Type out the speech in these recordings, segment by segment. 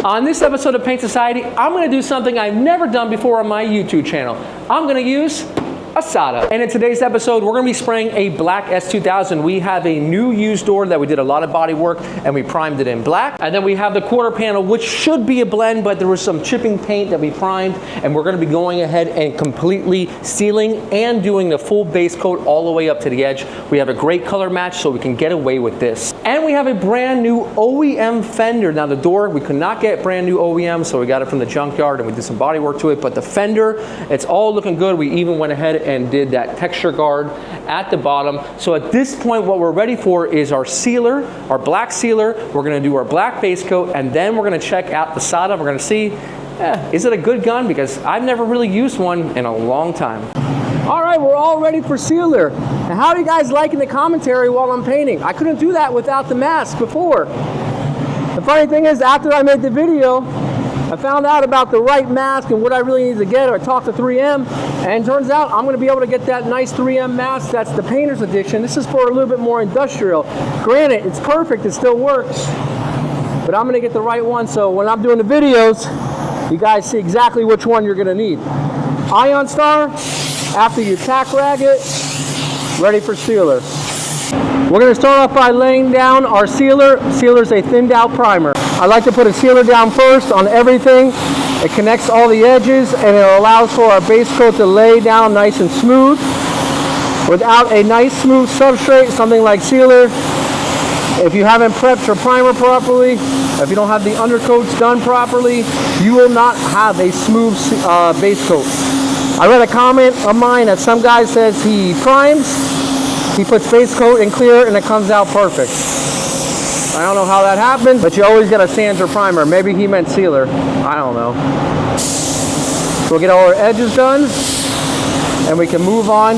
On this episode of Paint Society, I'm going to do something I've never done before on my YouTube channel. I'm going to use a SATA. And in today's episode, we're going to be spraying a black S2000. We have a new used door that we did a lot of body work and we primed it in black. And then we have the quarter panel, which should be a blend, but there was some chipping paint that we primed, and we're going to be going ahead and completely sealing and doing the full base coat all the way up to the edge. We have a great color match, so we can get away with this. And we have a brand new OEM fender. Now the door, we could not get brand new OEM, so we got it from the junkyard and we did some body work to it, but the fender, it's all looking good. We even went ahead and did that texture guard at the bottom. So at this point, what we're ready for is our sealer, our black sealer. We're gonna do our black base coat, and then we're gonna check out the SATA. We're gonna see, is it a good gun? Because I've never really used one in a long time. All right, we're all ready for sealer. And how are you guys liking the commentary while I'm painting? I couldn't do that without the mask before. The funny thing is, after I made the video, I found out about the right mask and what I really need to get. I talked to 3M, and it turns out I'm going to be able to get that nice 3M mask. That's the painter's edition. This is for a little bit more industrial. Granted, it's perfect, it still works, but I'm going to get the right one, so when I'm doing the videos, you guys see exactly which one you're going to need. Ion Star, after you tack rag it, ready for sealer. We're going to start off by laying down our sealer. Sealer is a thinned out primer. I like to put a sealer down first on everything. It connects all the edges and it allows for our base coat to lay down nice and smooth. Without a nice smooth substrate, something like sealer, if you haven't prepped your primer properly, if you don't have the undercoats done properly, you will not have a smooth base coat. I read a comment of mine that some guy says he primes, he puts base coat in clear, and it comes out perfect. I don't know how that happened, but you always gotta sand your primer. Maybe he meant sealer. I don't know. So we'll get all our edges done, and we can move on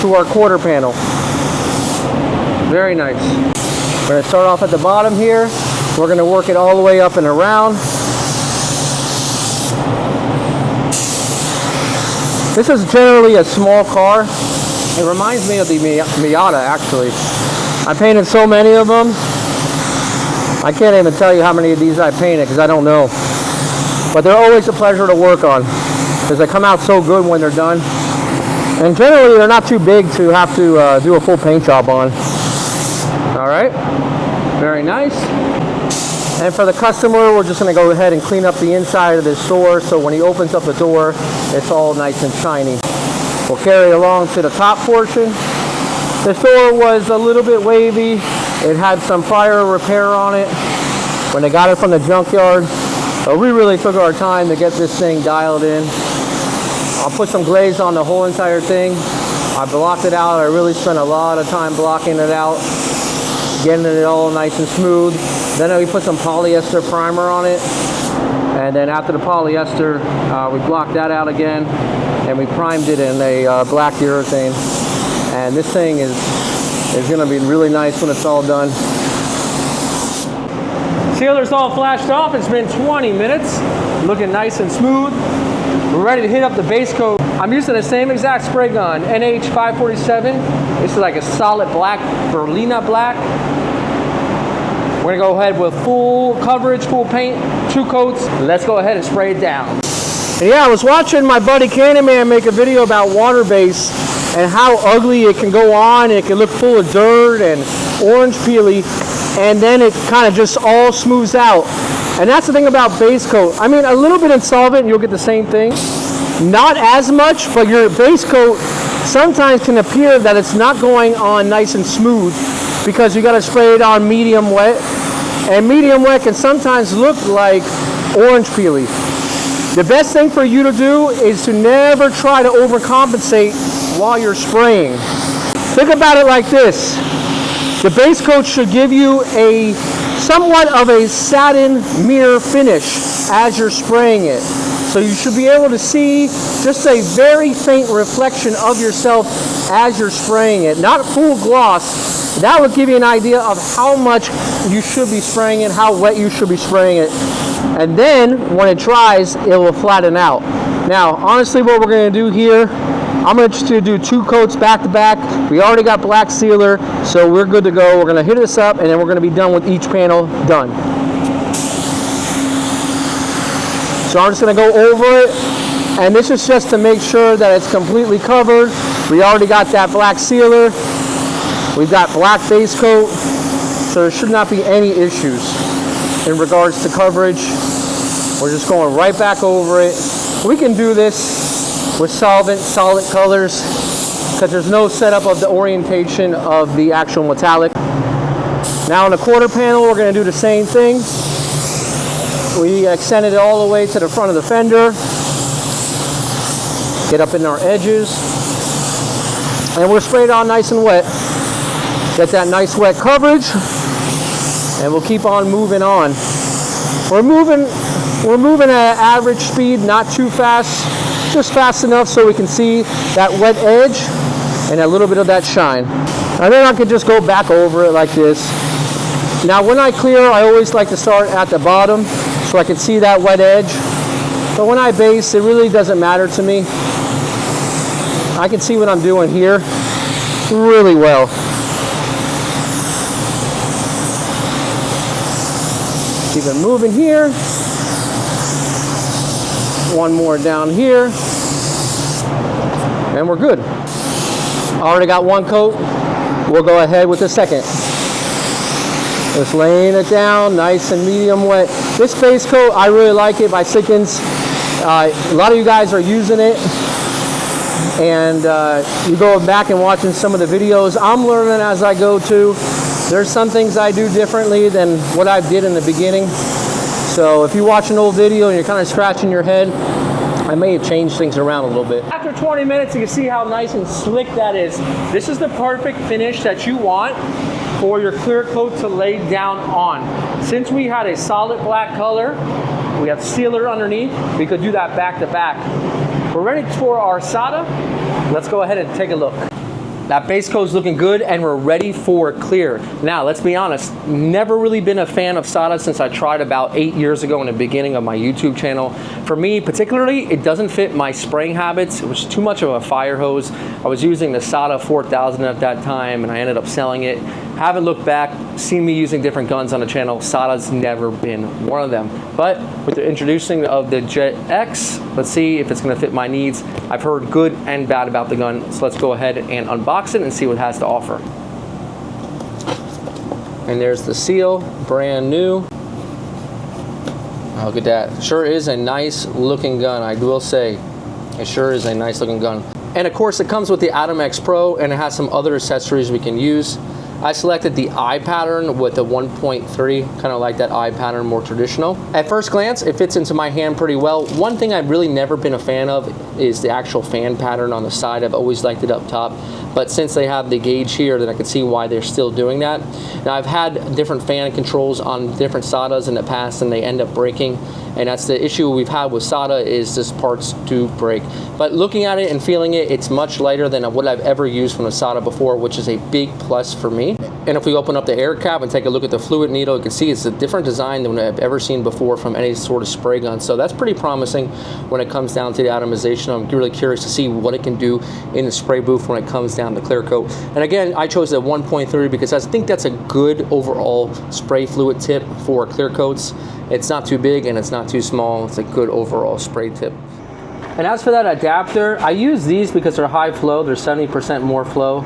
to our quarter panel. Very nice. We're gonna start off at the bottom here. We're gonna work it all the way up and around. This is generally a small car. It reminds me of the Miata, actually. I painted so many of them. I can't even tell you how many of these I painted because I don't know. But they're always a pleasure to work on because they come out so good when they're done. And generally, they're not too big to have to do a full paint job on. All right, very nice. And for the customer, we're just gonna go ahead and clean up the inside of this door so when he opens up the door, it's all nice and shiny. We'll carry along to the top portion. This door was a little bit wavy. It had some prior repair on it when they got it from the junkyard. So we really took our time to get this thing dialed in. I'll put some glaze on the whole entire thing. I blocked it out. I really spent a lot of time blocking it out, getting it all nice and smooth. Then we put some polyester primer on it. And then after the polyester, we blocked that out again. And we primed it in a black urethane. And this thing is gonna be really nice when it's all done. Sealer's all flashed off. It's been 20 minutes. Looking nice and smooth. We're ready to hit up the base coat. I'm using the same exact spray gun, NH547. This is like a solid black, Berlina black. We're gonna go ahead with full coverage, full paint, 2 coats. Let's go ahead and spray it down. And yeah, I was watching my buddy Candyman make a video about water base and how ugly it can go on. It can look full of dirt and orange peely, and then it kind of just all smooths out. And that's the thing about base coat. I mean, a little bit in solvent, you'll get the same thing. Not as much, but your base coat sometimes can appear that it's not going on nice and smooth because you got to spray it on medium wet. And medium wet can sometimes look like orange peely. The best thing for you to do is to never try to overcompensate while you're spraying. Think about it like this. The base coat should give you a somewhat of a satin mirror finish as you're spraying it. So you should be able to see just a very faint reflection of yourself as you're spraying it. Not full gloss. That would give you an idea of how much you should be spraying it, how wet you should be spraying it. And then when it dries, it will flatten out. Now, honestly, what we're going to do here, I'm going to do 2 coats back to back. We already got black sealer, so we're good to go. We're going to hit this up, and then we're going to be done with each panel done. So I'm just gonna go over it, and this is just to make sure that it's completely covered. We already got that black sealer. We've got black base coat, so there should not be any issues in regards to coverage. We're just going right back over it. We can do this with solid colors because there's no setup of the orientation of the actual metallic. Now on the quarter panel, we're going to do the same thing. We extended it all the way to the front of the fender. Get up in our edges. And we're sprayed on nice and wet. Get that nice wet coverage. And we'll keep on moving on. We're moving at average speed, not too fast, just fast enough so we can see that wet edge and a little bit of that shine. And then I could just go back over it like this. Now when I clear, I always like to start at the bottom so I can see that wet edge. But when I base, it really doesn't matter to me. I can see what I'm doing here really well. Keep it moving here. One more down here. And we're good. Already got one coat. We'll go ahead with the second. Just laying it down, nice and medium wet. This base coat, I really like it by Sickens. A lot of you guys are using it. And you go back and watching some of the videos. I'm learning as I go too. There's some things I do differently than what I did in the beginning. So if you watch an old video and you're kind of scratching your head, I may have changed things around a little bit. After 20 minutes, you can see how nice and slick that is. This is the perfect finish that you want for your clear coat to lay down on. Since we had a solid black color, we have sealer underneath, we could do that back to back. We're ready for our SATA. Let's go ahead and take a look. That base coat is looking good and we're ready for clear. Now, let's be honest, never really been a fan of SATA since I tried about 8 years ago in the beginning of my YouTube channel. For me, particularly, it doesn't fit my spraying habits. It was too much of a fire hose. I was using the SATA 4000 at that time and I ended up selling it. Haven't looked back, seen me using different guns on the channel. SATA's never been one of them. But with the introducing of the Jet X, let's see if it's gonna fit my needs. I've heard good and bad about the gun, so let's go ahead and unbox it and see what it has to offer. And there's the seal, brand new. Oh, look at that. Sure is a nice looking gun, I will say. It sure is a nice looking gun. And of course it comes with the Atom X Pro and it has some other accessories we can use. I selected the eye pattern with the 1.3, kind of like that eye pattern, more traditional. At first glance, it fits into my hand pretty well. One thing I've really never been a fan of is the actual fan pattern on the side. I've always liked it up top. But since they have the gauge here, then I can see why they're still doing that. Now I've had different fan controls on different SATAs in the past and they end up breaking. And that's the issue we've had with SATA, is just parts do break. But looking at it and feeling it, it's much lighter than what I've ever used from a SATA before, which is a big plus for me. And if we open up the air cap and take a look at the fluid needle, you can see it's a different design than I've ever seen before from any sort of spray gun. So that's pretty promising when it comes down to the atomization. I'm really curious to see what it can do in the spray booth when it comes down to clear coat. And again, I chose the 1.3 because I think that's a good overall spray fluid tip for clear coats. It's not too big and it's not too small. It's a good overall spray tip. And as for that adapter, I use these because they're high flow. They're 70% more flow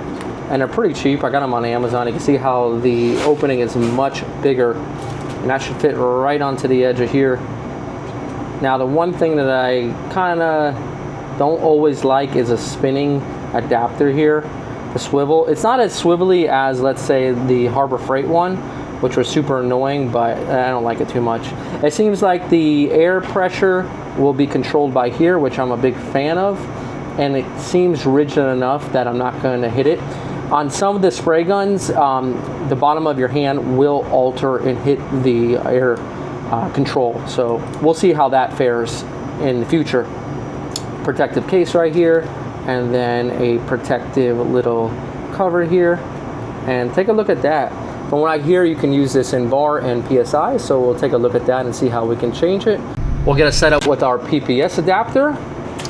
and they're pretty cheap. I got them on Amazon. You can see how the opening is much bigger and that should fit right onto the edge of here. Now the one thing that I kind of don't always like is a spinning adapter here. The swivel, it's not as swivelly as, let's say, the Harbor Freight one, which was super annoying, but I don't like it too much. It seems like the air pressure will be controlled by here, which I'm a big fan of, and it seems rigid enough that I'm not going to hit it. On some of the spray guns, the bottom of your hand will alter and hit the air control, so we'll see how that fares in the future. Protective case right here, and then a protective little cover here, and take a look at that. From what I hear, you can use this in bar and PSI, so we'll take a look at that and see how we can change it. We'll get it set up with our PPS adapter.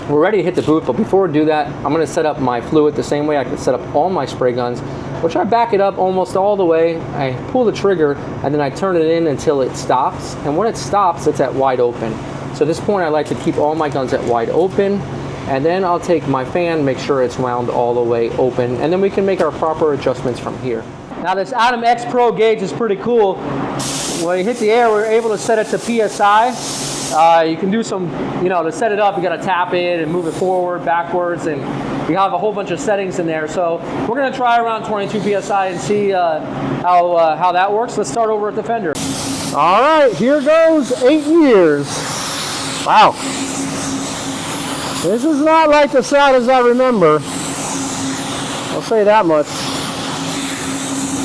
We're ready to hit the booth, but before we do that, I'm going to set up my fluid the same way I can set up all my spray guns, which I back it up almost all the way. I pull the trigger and then I turn it in until it stops, and when it stops, it's at wide open. So at this point, I like to keep all my guns at wide open, and then I'll take my fan, make sure it's wound all the way open, and then we can make our proper adjustments from here. Now this Atom X Pro gauge is pretty cool. When you hit the air, we're able to set it to PSI. You can do some, to set it up, you gotta tap it and move it forward, backwards, and we have a whole bunch of settings in there. So we're gonna try around 22 PSI and see how that works. Let's start over at the fender. All right, here goes 8 years. Wow. This is not like the Satas I remember. I'll say that much.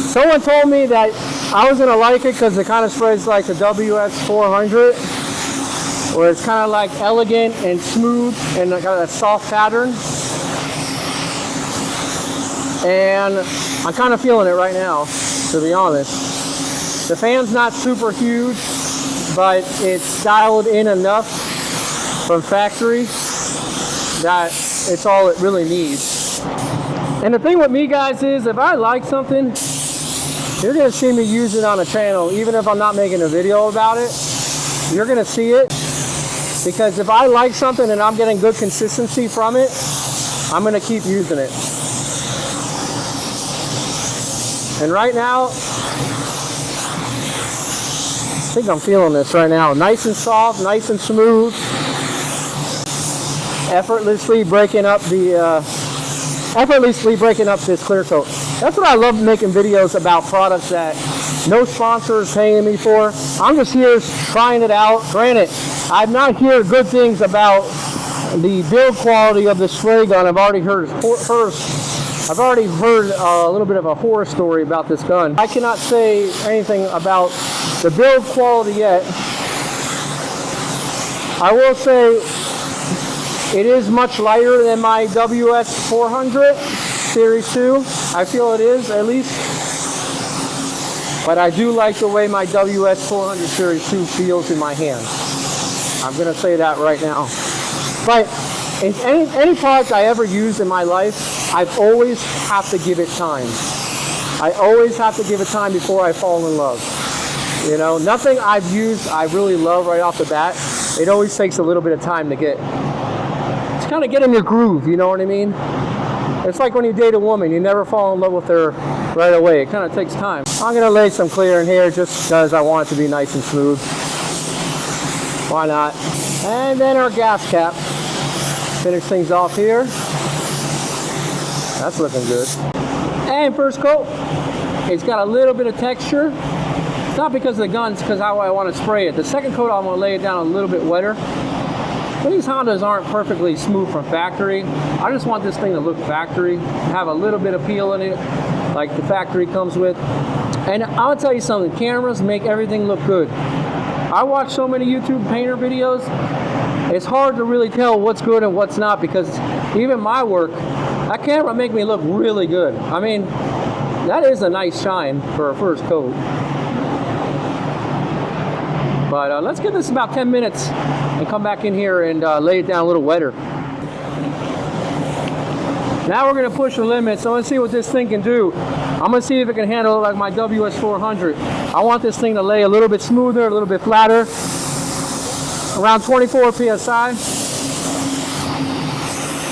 Someone told me that I was gonna like it because it kind of sprays like the WS400, where it's kind of like elegant and smooth and got a soft pattern. And I'm kind of feeling it right now, to be honest. The fan's not super huge, but it's dialed in enough from factory that it's all it really needs. And the thing with me, guys, is if I like something, you're gonna see me use it on a channel, even if I'm not making a video about it. You're gonna see it, because if I like something and I'm getting good consistency from it, I'm gonna keep using it. And right now, I think I'm feeling this right now. Nice and soft, nice and smooth. Effortlessly breaking up this clear coat. That's what I love, making videos about products that no sponsor is paying me for. I'm just here trying it out. Granted, I've not heard good things about the build quality of the spray gun. I've already heard a little bit of a horror story about this gun. I cannot say anything about the build quality yet. I will say it is much lighter than my WS400 Series 2. I feel it is, at least. But I do like the way my WS400 Series 2 feels in my hand. I'm going to say that right now. But in any product I ever used in my life, I've always have to give it time. I always have to give it time before I fall in love. Nothing I've used I really love right off the bat. It always takes a little bit of time to kind of get in your groove, you know what I mean? It's like when you date a woman, you never fall in love with her right away. It kind of takes time. I'm going to lay some clear in here just because I want it to be nice and smooth. Why not? And then our gas cap. Finish things off here. That's looking good. And first coat, it's got a little bit of texture. It's not because of the gun, it's because how I want to spray it. The second coat, I'm going to lay it down a little bit wetter. But these Hondas aren't perfectly smooth from factory. I just want this thing to look factory, have a little bit of peel in it, like the factory comes with. And I'll tell you something, cameras make everything look good. I watch so many YouTube painter videos, it's hard to really tell what's good and what's not, because even my work, that camera make me look really good. I mean, that is a nice shine for a first coat. But let's give this about 10 minutes and come back in here and lay it down a little wetter. Now we're going to push the limits. So let's see what this thing can do. I'm going to see if it can handle it like my WS400. I want this thing to lay a little bit smoother, a little bit flatter. Around 24 PSI.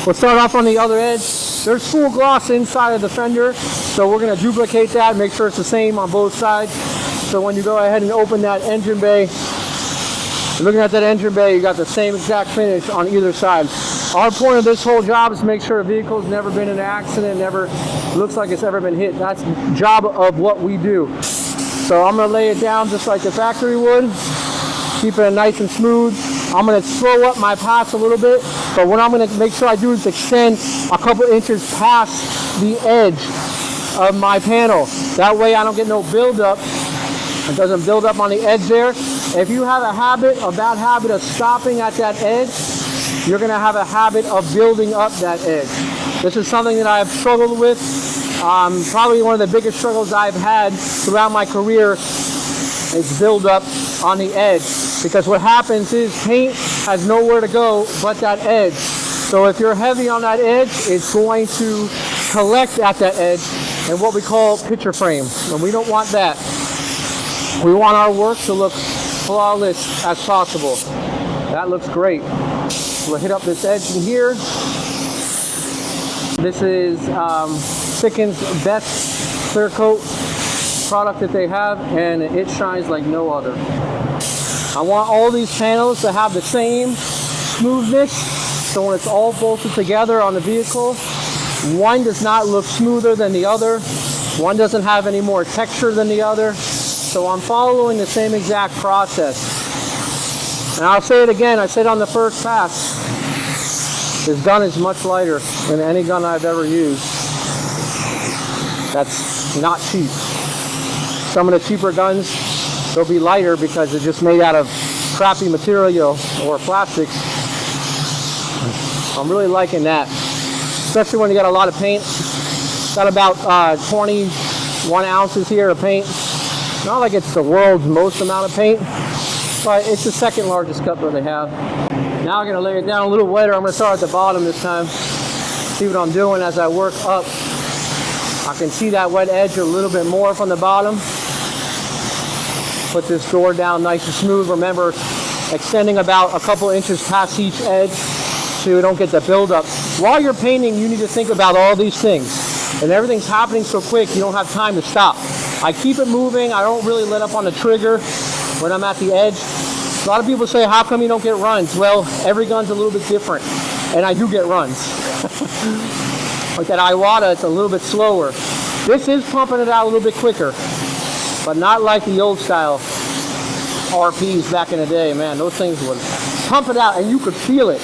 We'll start off on the other edge. There's full gloss inside of the fender, so we're going to duplicate that, make sure it's the same on both sides. So when you go ahead and open that engine bay, you're looking at that engine bay, you got the same exact finish on either side. Our point of this whole job is to make sure a vehicle's never been in an accident, never looks like it's ever been hit. That's the job of what we do. So I'm going to lay it down just like the factory would, keep it nice and smooth. I'm going to slow up my pass a little bit, but what I'm going to make sure I do is extend a couple inches past the edge of my panel. That way I don't get no buildup. It doesn't build up on the edge there. If you have a bad habit of stopping at that edge, you're going to have a habit of building up that edge. This is something that I've struggled with. Probably one of the biggest struggles I've had throughout my career is build up on the edge. Because what happens is paint has nowhere to go but that edge. So if you're heavy on that edge, it's going to collect at that edge in what we call picture frame. And we don't want that. We want our work to look flawless as possible. That looks great. We'll hit up this edge in here. This is Thicken's best clear coat product that they have, and it shines like no other. I want all these panels to have the same smoothness, so when it's all bolted together on the vehicle, one does not look smoother than the other, one doesn't have any more texture than the other. So I'm following the same exact process. And I'll say it again, I said on the first pass, this gun is much lighter than any gun I've ever used. That's not cheap. Some of the cheaper guns, they'll be lighter because they're just made out of crappy material or plastics. I'm really liking that, especially when you got a lot of paint. Got about 21 ounces here of paint. Not like it's the world's most amount of paint, but it's the second largest cup that they have. Now I'm gonna lay it down a little wetter. I'm gonna start at the bottom this time. See what I'm doing as I work up. I can see that wet edge a little bit more from the bottom. Put this door down nice and smooth. Remember, extending about a couple inches past each edge so you don't get the buildup. While you're painting, you need to think about all these things. And everything's happening so quick, you don't have time to stop. I keep it moving. I don't really let up on the trigger when I'm at the edge. A lot of people say, how come you don't get runs? Well, every gun's a little bit different, and I do get runs. Like that Iwata, it's a little bit slower. This is pumping it out a little bit quicker, but not like the old style RPs back in the day. Man, those things would pump it out, and you could feel it.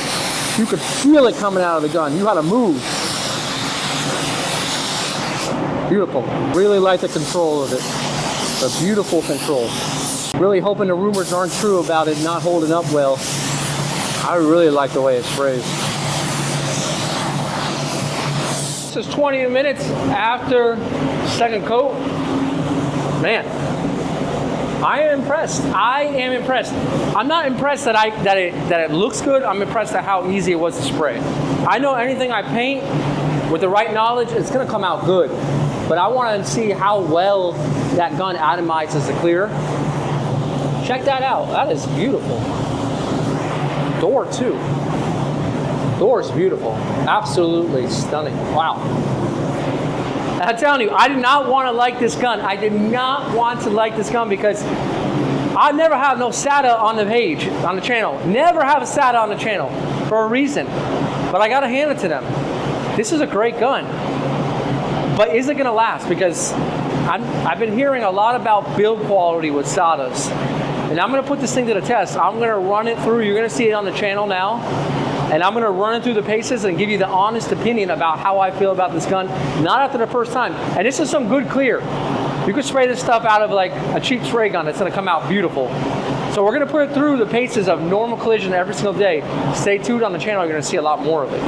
You could feel it coming out of the gun. You had to move. Beautiful. Really like the control of it. A beautiful control. Really hoping the rumors aren't true about it not holding up well. I really like the way it sprays. This is 20 minutes after second coat. Man, I am impressed. I am impressed. I'm not impressed that it looks good. I'm impressed at how easy it was to spray. I know anything I paint with the right knowledge, it's gonna come out good. But I want to see how well that gun atomizes the clear. Check that out. That is beautiful. Door too. Door is beautiful. Absolutely stunning. Wow. I'm telling you, I did not want to like this gun. I did not want to like this gun because I never have no SATA on the page, on the channel. Never have a SATA on the channel for a reason. But I got to hand it to them. This is a great gun. But is it going to last? Because I've been hearing a lot about build quality with SATAs. And I'm going to put this thing to the test. I'm going to run it through. You're going to see it on the channel now. And I'm going to run it through the paces and give you the honest opinion about how I feel about this gun. Not after the first time. And this is some good clear. You could spray this stuff out of like a cheap spray gun. It's going to come out beautiful. So we're going to put it through the paces of normal collision every single day. Stay tuned on the channel. You're going to see a lot more of it.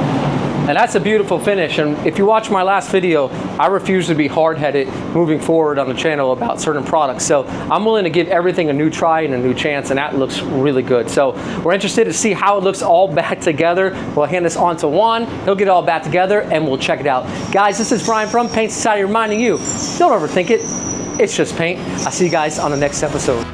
And that's a beautiful finish. And if you watch my last video, I refuse to be hard-headed moving forward on the channel about certain products. So I'm willing to give everything a new try and a new chance, and that looks really good. So we're interested to see how it looks all back together. We'll hand this on to Juan. He'll get it all back together, and we'll check it out. Guys, this is Brian from Paint Society reminding you, don't overthink it. It's just paint. I'll see you guys on the next episode.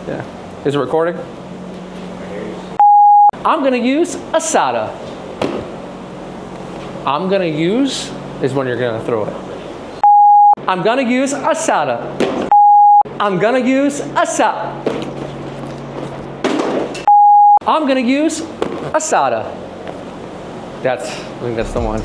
Yeah. Is it recording? I'm going to use a SATA. I'm going to use is when you're going to throw it. I'm going to use a SATA. I'm going to use a SATA. I'm going to use a SATA. I think that's the one.